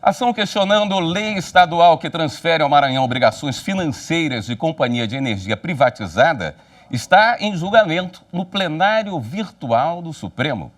Ação questionando lei estadual que transfere ao Maranhão obrigações financeiras de companhia de energia privatizada está em julgamento no plenário virtual do Supremo.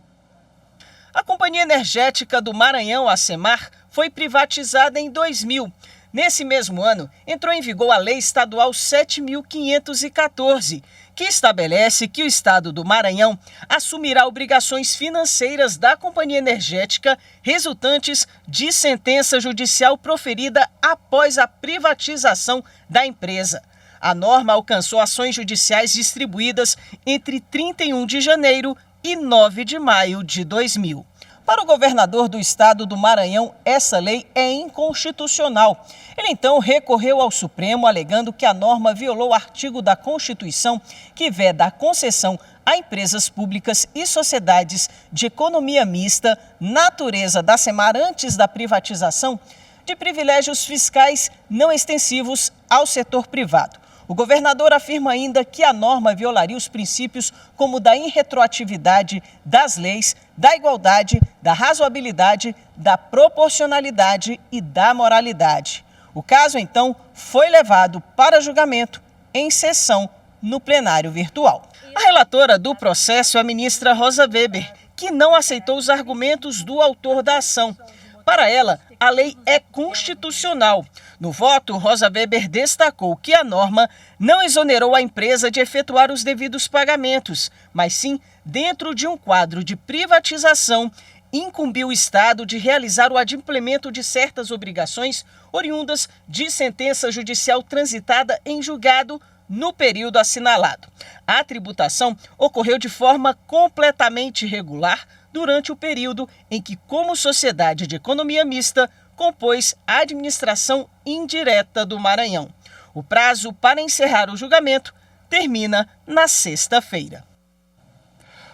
A Companhia Energética do Maranhão, a CEMAR, foi privatizada em 2000. Nesse mesmo ano, entrou em vigor a Lei Estadual 7.514, que estabelece que o Estado do Maranhão assumirá obrigações financeiras da Companhia Energética resultantes de sentença judicial proferida após a privatização da empresa. A norma alcançou ações judiciais distribuídas entre 31 de janeiro e 9 de maio de 2000. Para o governador do estado do Maranhão, essa lei é inconstitucional. Ele então recorreu ao Supremo, alegando que a norma violou o artigo da Constituição que veda a concessão a empresas públicas e sociedades de economia mista, natureza da CEMAR antes da privatização, de privilégios fiscais não extensivos ao setor privado. O governador afirma ainda que a norma violaria os princípios como da irretroatividade das leis, da igualdade, da razoabilidade, da proporcionalidade e da moralidade. O caso, então, foi levado para julgamento em sessão no plenário virtual. A relatora do processo é a ministra Rosa Weber, que não aceitou os argumentos do autor da ação. Para ela, a lei é constitucional. No voto, Rosa Weber destacou que a norma não exonerou a empresa de efetuar os devidos pagamentos, mas sim, dentro de um quadro de privatização, incumbiu o Estado de realizar o adimplemento de certas obrigações oriundas de sentença judicial transitada em julgado no período assinalado. A tributação ocorreu de forma completamente irregular durante o período em que, como sociedade de economia mista, compôs a administração indireta do Maranhão. O prazo para encerrar o julgamento termina na sexta-feira.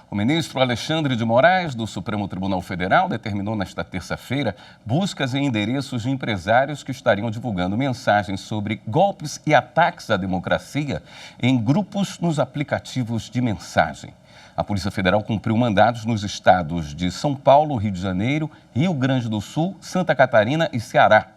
O ministro Alexandre de Moraes, do Supremo Tribunal Federal, determinou nesta terça-feira buscas em endereços de empresários que estariam divulgando mensagens sobre golpes e ataques à democracia em grupos nos aplicativos de mensagem. A Polícia Federal cumpriu mandados nos estados de São Paulo, Rio de Janeiro, Rio Grande do Sul, Santa Catarina e Ceará.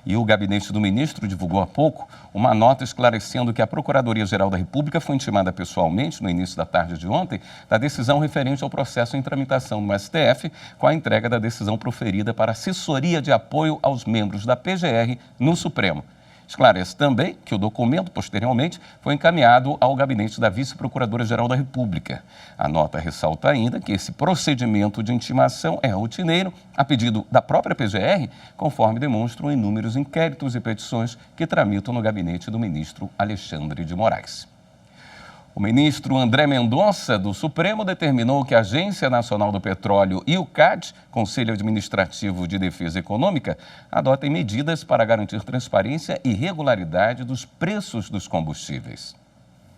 E o gabinete do ministro divulgou há pouco uma nota esclarecendo que a Procuradoria-Geral da República foi intimada pessoalmente, no início da tarde de ontem, da decisão referente ao processo em tramitação no STF, com a entrega da decisão proferida para a assessoria de apoio aos membros da PGR no Supremo. Esclarece também que o documento, posteriormente, foi encaminhado ao gabinete da Vice-Procuradora-Geral da República. A nota ressalta ainda que esse procedimento de intimação é rotineiro, a pedido da própria PGR, conforme demonstram inúmeros inquéritos e petições que tramitam no gabinete do ministro Alexandre de Moraes. O ministro André Mendonça, do Supremo, determinou que a Agência Nacional do Petróleo e o CAD, Conselho Administrativo de Defesa Econômica, adotem medidas para garantir transparência e regularidade dos preços dos combustíveis.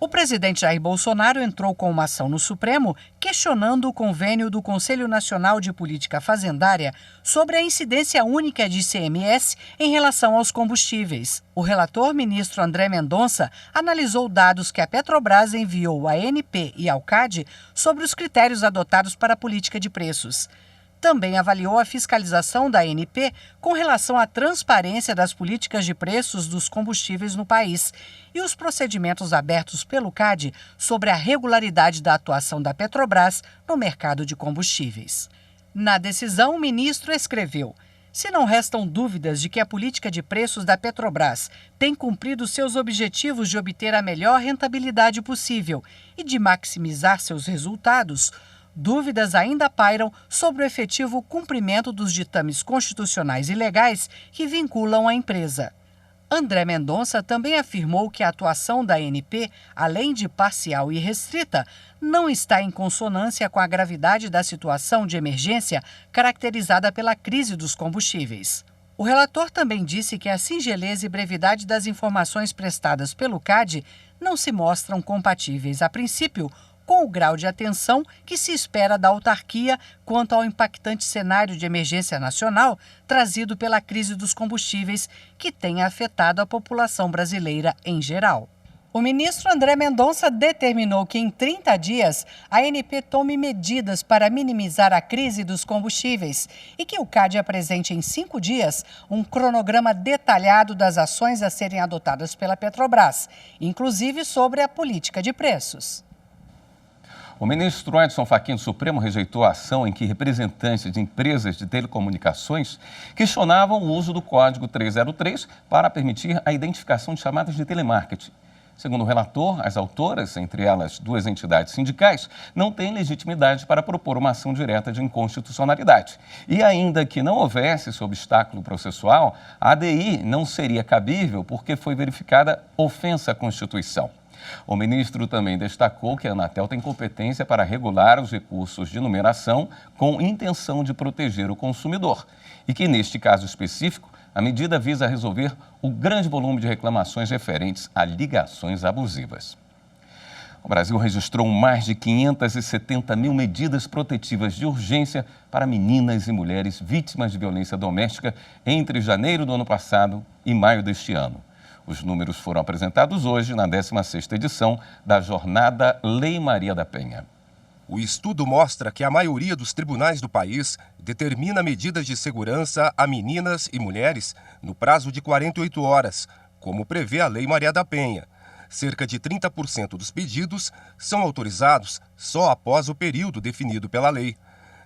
O presidente Jair Bolsonaro entrou com uma ação no Supremo questionando o convênio do Conselho Nacional de Política Fazendária sobre a incidência única de ICMS em relação aos combustíveis. O relator, ministro André Mendonça, analisou dados que a Petrobras enviou à ANP e ao CAD sobre os critérios adotados para a política de preços. Também avaliou a fiscalização da ANP com relação à transparência das políticas de preços dos combustíveis no país e os procedimentos abertos pelo CAD sobre a regularidade da atuação da Petrobras no mercado de combustíveis. Na decisão, o ministro escreveu: se não restam dúvidas de que a política de preços da Petrobras tem cumprido seus objetivos de obter a melhor rentabilidade possível e de maximizar seus resultados, dúvidas ainda pairam sobre o efetivo cumprimento dos ditames constitucionais e legais que vinculam a empresa. André Mendonça também afirmou que a atuação da ANP, além de parcial e restrita, não está em consonância com a gravidade da situação de emergência caracterizada pela crise dos combustíveis. O relator também disse que a singeleza e brevidade das informações prestadas pelo CAD não se mostram compatíveis, a princípio, com o grau de atenção que se espera da autarquia quanto ao impactante cenário de emergência nacional trazido pela crise dos combustíveis que tem afetado a população brasileira em geral. O ministro André Mendonça determinou que em 30 dias a ANP tome medidas para minimizar a crise dos combustíveis e que o CAD apresente em 5 dias um cronograma detalhado das ações a serem adotadas pela Petrobras, inclusive sobre a política de preços. O ministro Edson Fachin do Supremo rejeitou a ação em que representantes de empresas de telecomunicações questionavam o uso do Código 303 para permitir a identificação de chamadas de telemarketing. Segundo o relator, as autoras, entre elas 2 entidades sindicais, não têm legitimidade para propor uma ação direta de inconstitucionalidade. E ainda que não houvesse esse obstáculo processual, a ADI não seria cabível porque foi verificada ofensa à Constituição. O ministro também destacou que a Anatel tem competência para regular os recursos de numeração com intenção de proteger o consumidor e que, neste caso específico, a medida visa resolver o grande volume de reclamações referentes a ligações abusivas. O Brasil registrou mais de 570 mil medidas protetivas de urgência para meninas e mulheres vítimas de violência doméstica entre janeiro do ano passado e maio deste ano. Os números foram apresentados hoje na 16ª edição da Jornada Lei Maria da Penha. O estudo mostra que a maioria dos tribunais do país determina medidas de segurança a meninas e mulheres no prazo de 48 horas, como prevê a Lei Maria da Penha. Cerca de 30% dos pedidos são autorizados só após o período definido pela lei.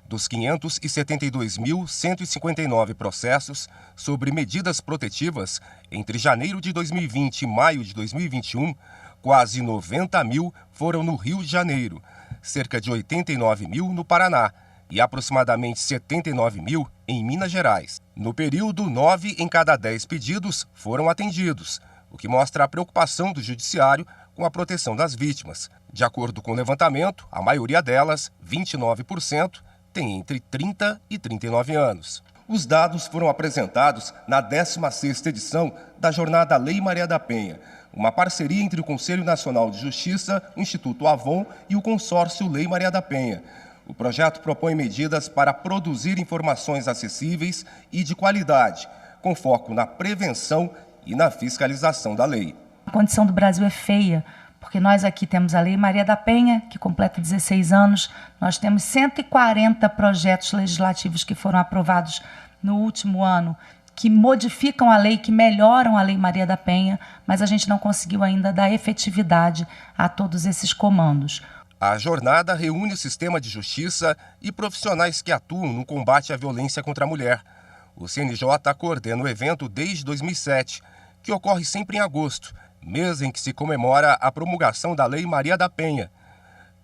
Dos 572.159 processos sobre medidas protetivas entre janeiro de 2020 e maio de 2021, quase 90 mil foram no Rio de Janeiro, cerca de 89 mil no Paraná e aproximadamente 79 mil em Minas Gerais. No período, 9 em cada 10 pedidos foram atendidos, o que mostra a preocupação do Judiciário com a proteção das vítimas. De acordo com o levantamento, a maioria delas, 29%, tem entre 30 e 39 anos. Os dados foram apresentados na 16ª edição da Jornada Lei Maria da Penha, uma parceria entre o Conselho Nacional de Justiça, o Instituto Avon e o consórcio Lei Maria da Penha. O projeto propõe medidas para produzir informações acessíveis e de qualidade, com foco na prevenção e na fiscalização da lei. A condição do Brasil é feia, porque nós aqui temos a Lei Maria da Penha, que completa 16 anos, nós temos 140 projetos legislativos que foram aprovados no último ano, que modificam a lei, que melhoram a Lei Maria da Penha, mas a gente não conseguiu ainda dar efetividade a todos esses comandos. A jornada reúne o sistema de justiça e profissionais que atuam no combate à violência contra a mulher. O CNJ coordena o evento desde 2007, que ocorre sempre em agosto, mês em que se comemora a promulgação da Lei Maria da Penha.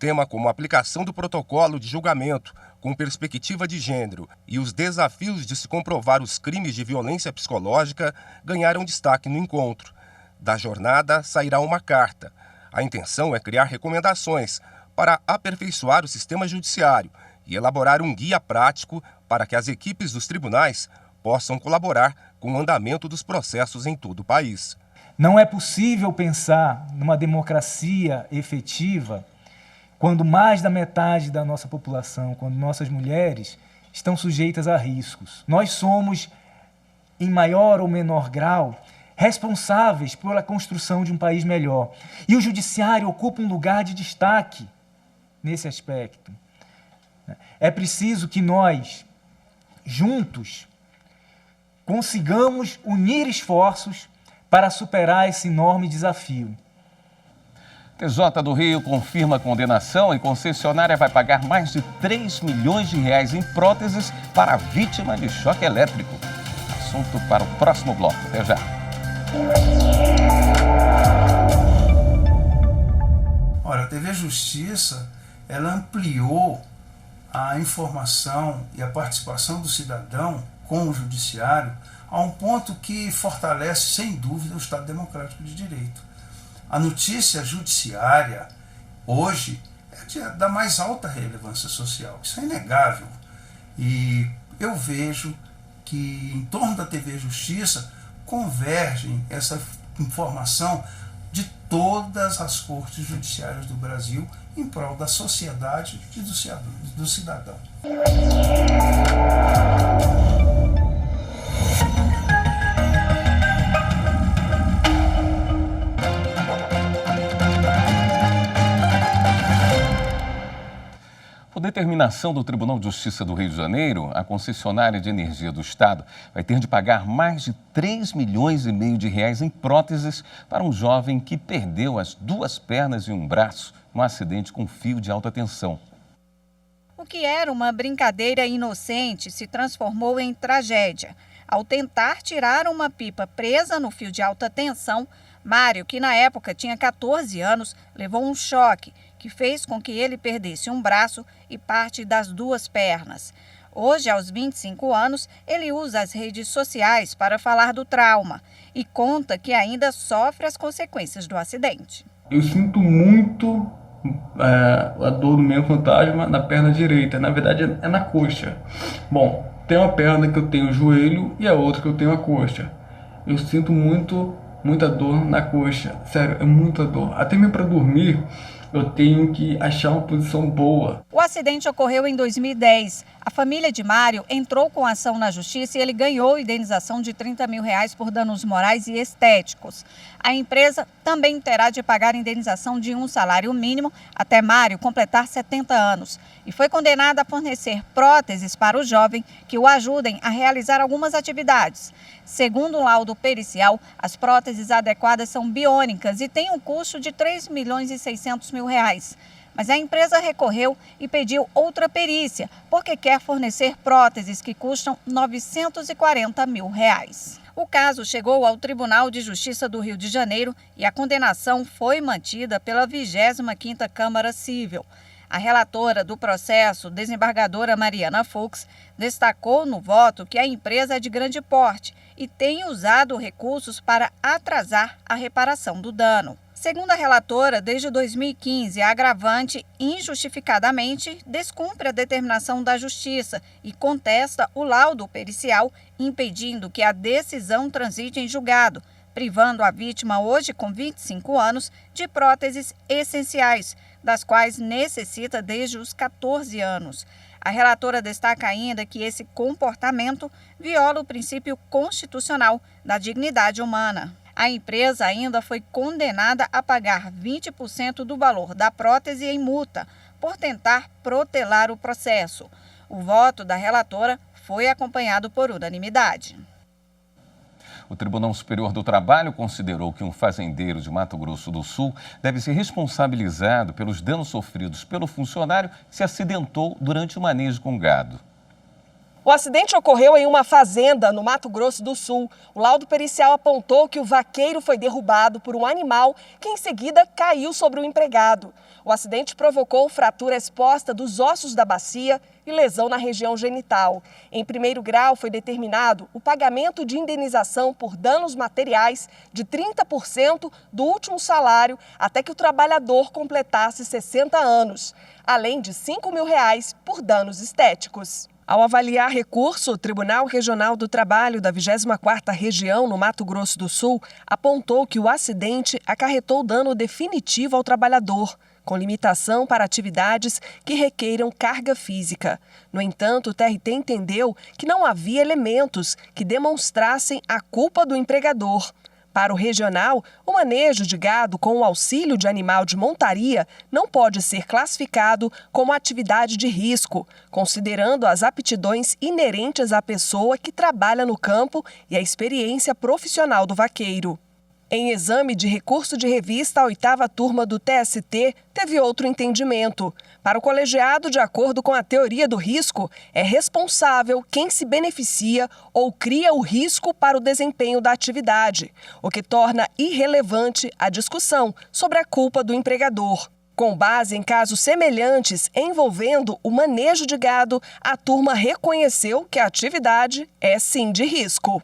Tema como a aplicação do protocolo de julgamento com perspectiva de gênero e os desafios de se comprovar os crimes de violência psicológica ganharam destaque no encontro. Da jornada sairá uma carta. A intenção é criar recomendações para aperfeiçoar o sistema judiciário e elaborar um guia prático para que as equipes dos tribunais possam colaborar com o andamento dos processos em todo o país. Não é possível pensar numa democracia efetiva quando mais da metade da nossa população, quando nossas mulheres estão sujeitas a riscos. Nós somos, em maior ou menor grau, responsáveis pela construção de um país melhor. E o judiciário ocupa um lugar de destaque nesse aspecto. É preciso que nós, juntos, consigamos unir esforços para superar esse enorme desafio. TJ do Rio confirma a condenação e concessionária vai pagar mais de 3 milhões de reais em próteses para a vítima de choque elétrico. Assunto para o próximo bloco. Até já. Olha, a TV Justiça, ela ampliou a informação e a participação do cidadão com o judiciário a um ponto que fortalece, sem dúvida, o Estado Democrático de Direito. A notícia judiciária, hoje, é da mais alta relevância social. Isso é inegável. E eu vejo que, em torno da TV Justiça, convergem essa informação de todas as cortes judiciárias do Brasil em prol da sociedade e do cidadão. Por determinação do Tribunal de Justiça do Rio de Janeiro, a concessionária de energia do Estado vai ter de pagar mais de 3,5 milhões de reais em próteses para um jovem que perdeu as 2 pernas e um braço num acidente com fio de alta tensão. O que era uma brincadeira inocente se transformou em tragédia. Ao tentar tirar uma pipa presa no fio de alta tensão, Mário, que na época tinha 14 anos, levou um choque que fez com que ele perdesse um braço e parte das 2 pernas. Hoje, aos 25 anos, ele usa as redes sociais para falar do trauma e conta que ainda sofre as consequências do acidente. Eu sinto muito a dor do meu fantasma na perna direita, na verdade é na coxa. Bom, tem uma perna que eu tenho o joelho e a outra que eu tenho a coxa. Eu sinto muita dor na coxa, sério, é muita dor. Até mesmo para dormir, eu tenho que achar uma posição boa. O acidente ocorreu em 2010. A família de Mário entrou com ação na justiça e ele ganhou indenização de R$30 mil por danos morais e estéticos. A empresa também terá de pagar indenização de um salário mínimo até Mário completar 70 anos. E foi condenada a fornecer próteses para o jovem que o ajudem a realizar algumas atividades. Segundo o laudo pericial, as próteses adequadas são biônicas e têm um custo de R$3,6 milhões. Mas a empresa recorreu e pediu outra perícia, porque quer fornecer próteses que custam R$940 mil. O caso chegou ao Tribunal de Justiça do Rio de Janeiro e a condenação foi mantida pela 25ª Câmara Civil. A relatora do processo, desembargadora Mariana Fux, destacou no voto que a empresa é de grande porte e tem usado recursos para atrasar a reparação do dano. Segundo a relatora, desde 2015, a agravante injustificadamente descumpre a determinação da Justiça e contesta o laudo pericial, impedindo que a decisão transite em julgado, privando a vítima, hoje com 25 anos, de próteses essenciais, das quais necessita desde os 14 anos. A relatora destaca ainda que esse comportamento viola o princípio constitucional da dignidade humana. A empresa ainda foi condenada a pagar 20% do valor da prótese em multa por tentar protelar o processo. O voto da relatora foi acompanhado por unanimidade. O Tribunal Superior do Trabalho considerou que um fazendeiro de Mato Grosso do Sul deve ser responsabilizado pelos danos sofridos pelo funcionário que se acidentou durante o manejo com gado. O acidente ocorreu em uma fazenda no Mato Grosso do Sul. O laudo pericial apontou que o vaqueiro foi derrubado por um animal que em seguida caiu sobre o empregado. O acidente provocou fratura exposta dos ossos da bacia e lesão na região genital. Em primeiro grau foi determinado o pagamento de indenização por danos materiais de 30% do último salário até que o trabalhador completasse 60 anos, além de R$5 mil por danos estéticos. Ao avaliar recurso, o Tribunal Regional do Trabalho da 24ª Região, no Mato Grosso do Sul, apontou que o acidente acarretou dano definitivo ao trabalhador, com limitação para atividades que requeiram carga física. No entanto, o TRT entendeu que não havia elementos que demonstrassem a culpa do empregador. Para o regional, o manejo de gado com o auxílio de animal de montaria não pode ser classificado como atividade de risco, considerando as aptidões inerentes à pessoa que trabalha no campo e a experiência profissional do vaqueiro. Em exame de recurso de revista, a 8ª turma do TST teve outro entendimento. Para o colegiado, de acordo com a teoria do risco, é responsável quem se beneficia ou cria o risco para o desempenho da atividade, o que torna irrelevante a discussão sobre a culpa do empregador. Com base em casos semelhantes envolvendo o manejo de gado, a turma reconheceu que a atividade é sim de risco.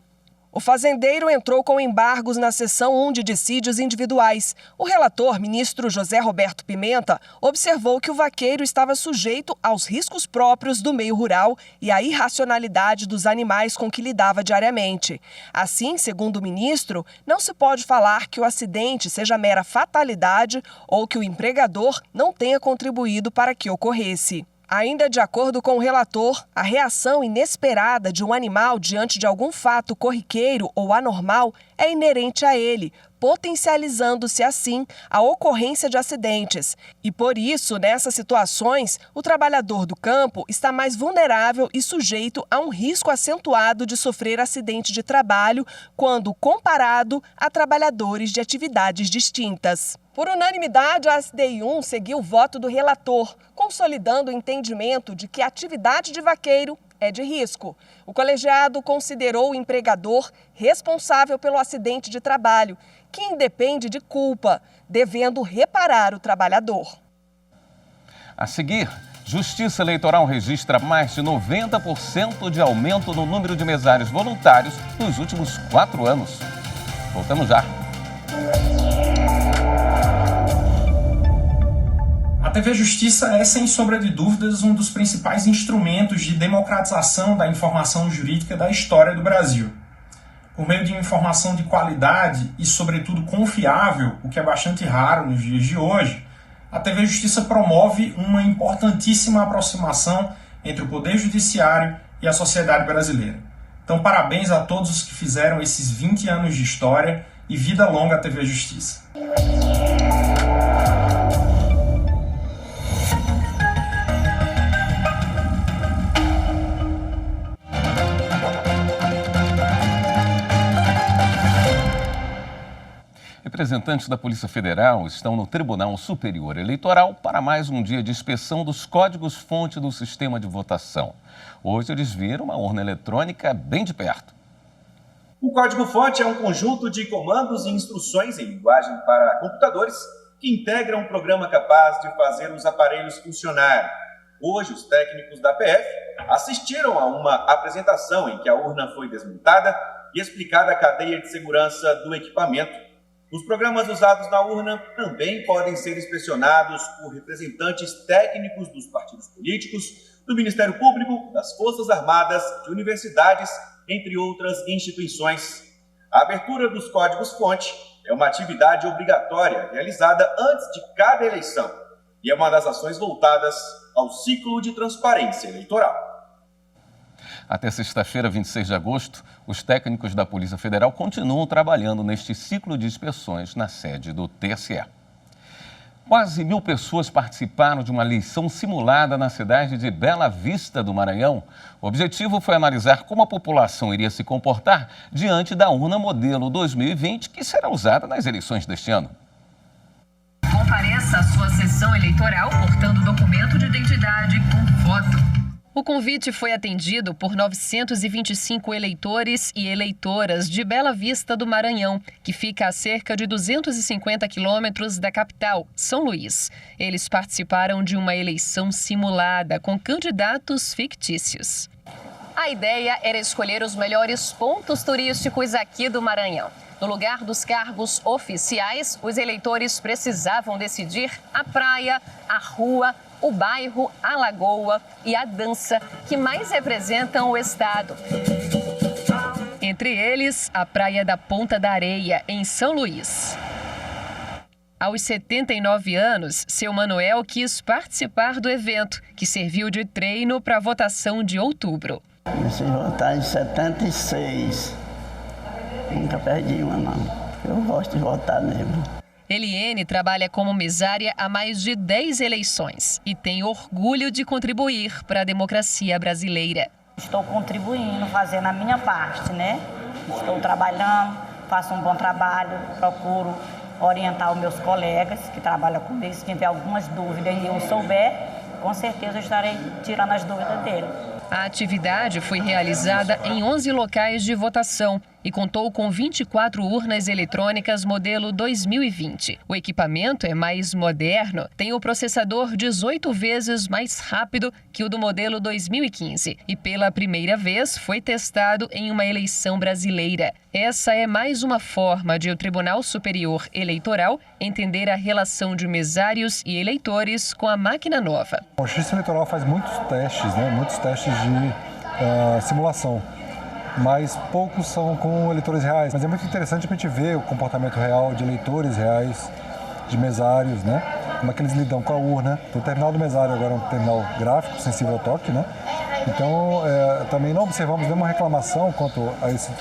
O fazendeiro entrou com embargos na seção 1 de dissídios individuais. O relator, ministro José Roberto Pimenta, observou que o vaqueiro estava sujeito aos riscos próprios do meio rural e à irracionalidade dos animais com que lidava diariamente. Assim, segundo o ministro, não se pode falar que o acidente seja mera fatalidade ou que o empregador não tenha contribuído para que ocorresse. Ainda de acordo com o relator, a reação inesperada de um animal diante de algum fato corriqueiro ou anormal é inerente a ele, potencializando-se assim a ocorrência de acidentes. E por isso, nessas situações, o trabalhador do campo está mais vulnerável e sujeito a um risco acentuado de sofrer acidente de trabalho quando comparado a trabalhadores de atividades distintas. Por unanimidade, a SDI1 seguiu o voto do relator, consolidando o entendimento de que a atividade de vaqueiro é de risco. O colegiado considerou o empregador responsável pelo acidente de trabalho, que independe de culpa, devendo reparar o trabalhador. A seguir, Justiça Eleitoral registra mais de 90% de aumento no número de mesários voluntários nos últimos 4 anos. Voltamos já. A TV Justiça é, sem sombra de dúvidas, um dos principais instrumentos de democratização da informação jurídica da história do Brasil. Por meio de informação de qualidade e, sobretudo, confiável, o que é bastante raro nos dias de hoje, a TV Justiça promove uma importantíssima aproximação entre o Poder Judiciário e a sociedade brasileira. Então, parabéns a todos os que fizeram esses 20 anos de história e vida longa à TV Justiça. Representantes da Polícia Federal estão no Tribunal Superior Eleitoral para mais um dia de inspeção dos códigos-fonte do sistema de votação. Hoje eles viram uma urna eletrônica bem de perto. O código-fonte é um conjunto de comandos e instruções em linguagem para computadores que integram um programa capaz de fazer os aparelhos funcionarem. Hoje, os técnicos da PF assistiram a uma apresentação em que a urna foi desmontada e explicada a cadeia de segurança do equipamento. Os programas usados na urna também podem ser inspecionados por representantes técnicos dos partidos políticos, do Ministério Público, das Forças Armadas, de universidades, entre outras instituições. A abertura dos códigos-fonte é uma atividade obrigatória realizada antes de cada eleição e é uma das ações voltadas ao ciclo de transparência eleitoral. Até sexta-feira, 26 de agosto, os técnicos da Polícia Federal continuam trabalhando neste ciclo de inspeções na sede do TSE. Quase 1.000 pessoas participaram de uma eleição simulada na cidade de Bela Vista do Maranhão. O objetivo foi analisar como a população iria se comportar diante da urna modelo 2020, que será usada nas eleições deste ano. Compareça à sua sessão eleitoral portando documento de identidade com foto. O convite foi atendido por 925 eleitores e eleitoras de Bela Vista do Maranhão, que fica a cerca de 250 quilômetros da capital, São Luís. Eles participaram de uma eleição simulada com candidatos fictícios. A ideia era escolher os melhores pontos turísticos aqui do Maranhão. No lugar dos cargos oficiais, os eleitores precisavam decidir a praia, a rua, o bairro, a lagoa e a dança que mais representam o estado. Entre eles, a Praia da Ponta da Areia, em São Luís. Aos 79 anos, seu Manuel quis participar do evento, que serviu de treino para a votação de outubro. Comecei a votar em 76. Nunca perdi uma, não. Eu gosto de votar mesmo. Eliene trabalha como mesária há mais de 10 eleições e tem orgulho de contribuir para a democracia brasileira. Estou contribuindo, fazendo a minha parte, né? Estou trabalhando, faço um bom trabalho, procuro orientar os meus colegas que trabalham comigo. Se tiver algumas dúvidas e eu souber, com certeza eu estarei tirando as dúvidas dele. A atividade foi realizada em 11 locais de votação e contou com 24 urnas eletrônicas modelo 2020. O equipamento é mais moderno, tem o processador 18 vezes mais rápido que o do modelo 2015 e pela primeira vez foi testado em uma eleição brasileira. Essa é mais uma forma de o Tribunal Superior Eleitoral entender a relação de mesários e eleitores com a máquina nova. A Justiça Eleitoral faz muitos testes, muitos testes de simulação, mas poucos são com eleitores reais. Mas é muito interessante a gente ver o comportamento real de eleitores reais, de mesários, como é que eles lidam com a urna. O terminal do mesário agora é um terminal gráfico, sensível ao toque, né? Então, também não observamos nenhuma reclamação quanto a esse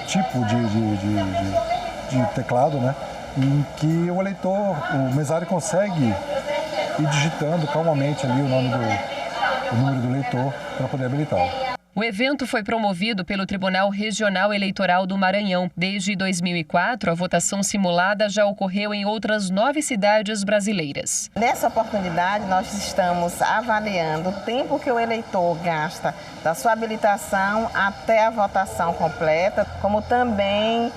tipo de teclado, né? Em que o eleitor, o mesário consegue ir digitando calmamente ali o número do eleitor para poder habilitá-lo. O evento foi promovido pelo Tribunal Regional Eleitoral do Maranhão. Desde 2004, a votação simulada já ocorreu em outras 9 cidades brasileiras. Nessa oportunidade, nós estamos avaliando o tempo que o eleitor gasta da sua habilitação até a votação completa, como também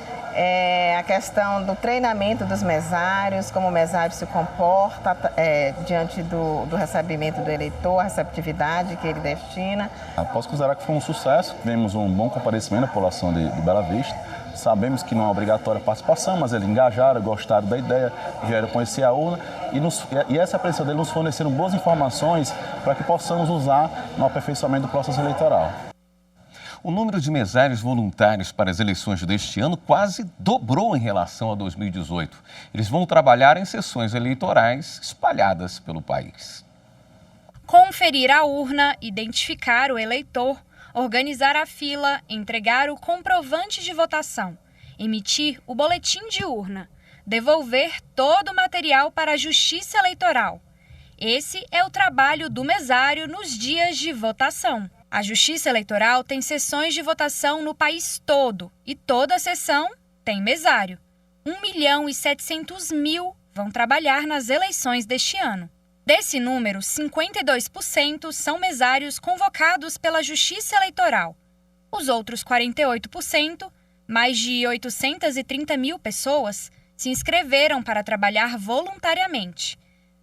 a questão do treinamento dos mesários, como o mesário se comporta diante do recebimento do eleitor, a receptividade que ele destina. Posso considerar que foi um sucesso, tivemos um bom comparecimento da população de Bela Vista. Sabemos que não é obrigatória a participação, mas eles engajaram, gostaram da ideia, vieram conhecer a urna e essa presença deles nos forneceram boas informações para que possamos usar no aperfeiçoamento do processo eleitoral. O número de mesários voluntários para as eleições deste ano quase dobrou em relação a 2018. Eles vão trabalhar em sessões eleitorais espalhadas pelo país. Conferir a urna, identificar o eleitor, organizar a fila, entregar o comprovante de votação, emitir o boletim de urna, devolver todo o material para a Justiça Eleitoral. Esse é o trabalho do mesário nos dias de votação. A Justiça Eleitoral tem sessões de votação no país todo e toda sessão tem mesário. 1.700.000 vão trabalhar nas eleições deste ano. Desse número, 52% são mesários convocados pela Justiça Eleitoral. Os outros 48%, mais de 830.000 pessoas, se inscreveram para trabalhar voluntariamente.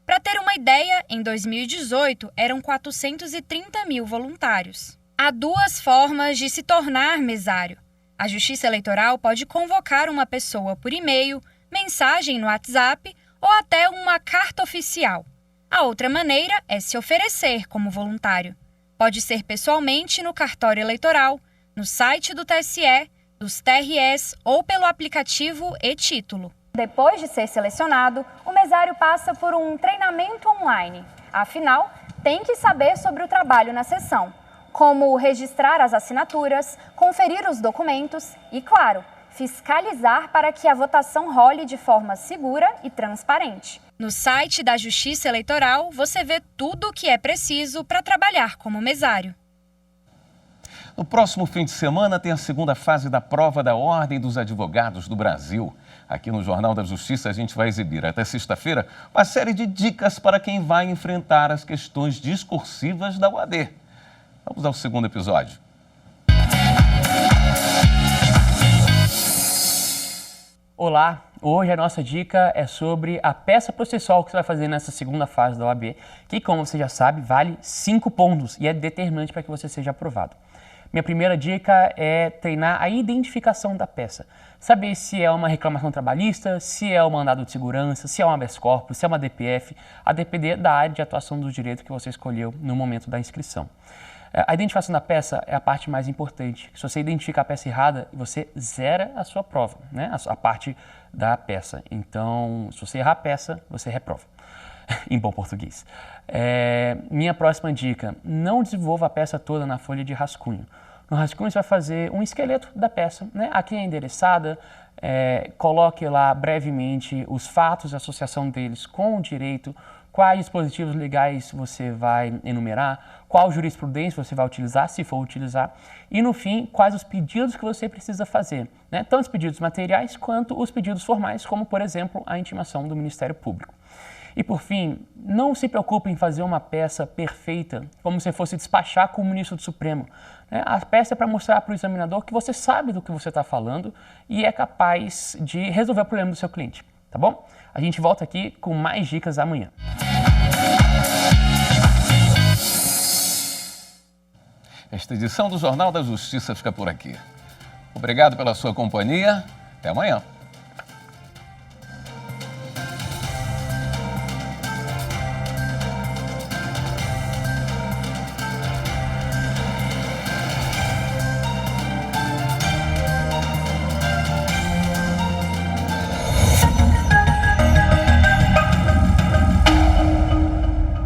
Para ter uma ideia, em 2018 eram 430.000 voluntários. Há 2 formas de se tornar mesário. A Justiça Eleitoral pode convocar uma pessoa por e-mail, mensagem no WhatsApp ou até uma carta oficial. A outra maneira é se oferecer como voluntário. Pode ser pessoalmente no cartório eleitoral, no site do TSE, dos TRS ou pelo aplicativo e-Título. Depois de ser selecionado, o mesário passa por um treinamento online. Afinal, tem que saber sobre o trabalho na sessão, como registrar as assinaturas, conferir os documentos e, claro, fiscalizar para que a votação role de forma segura e transparente. No site da Justiça Eleitoral, você vê tudo o que é preciso para trabalhar como mesário. No próximo fim de semana tem a segunda fase da prova da Ordem dos Advogados do Brasil. Aqui no Jornal da Justiça a gente vai exibir até sexta-feira uma série de dicas para quem vai enfrentar as questões discursivas da OAD. Vamos ao segundo episódio. Olá, hoje a nossa dica é sobre a peça processual que você vai fazer nessa segunda fase da OAB, que, como você já sabe, vale 5 pontos e é determinante para que você seja aprovado. Minha primeira dica é treinar a identificação da peça. Saber se é uma reclamação trabalhista, se é um mandado de segurança, se é um habeas corpus, se é uma DPF, a depender da área de atuação do direito que você escolheu no momento da inscrição. A identificação da peça é a parte mais importante. Se você identifica a peça errada, você zera a sua prova, né? A parte da peça. Então, se você errar a peça, você reprova. Em bom português. Minha próxima dica, não desenvolva a peça toda na folha de rascunho. No rascunho você vai fazer um esqueleto da peça, né? A quem é endereçada, coloque lá brevemente os fatos, a associação deles com o direito, quais dispositivos legais você vai enumerar, qual jurisprudência você vai utilizar, se for utilizar, e no fim, quais os pedidos que você precisa fazer, né? Tanto os pedidos materiais quanto os pedidos formais, como por exemplo a intimação do Ministério Público. E por fim, não se preocupe em fazer uma peça perfeita, como se fosse despachar com o ministro do Supremo. A peça é para mostrar para o examinador que você sabe do que você está falando e é capaz de resolver o problema do seu cliente, tá bom? A gente volta aqui com mais dicas amanhã. Esta edição do Jornal da Justiça fica por aqui. Obrigado pela sua companhia. Até amanhã.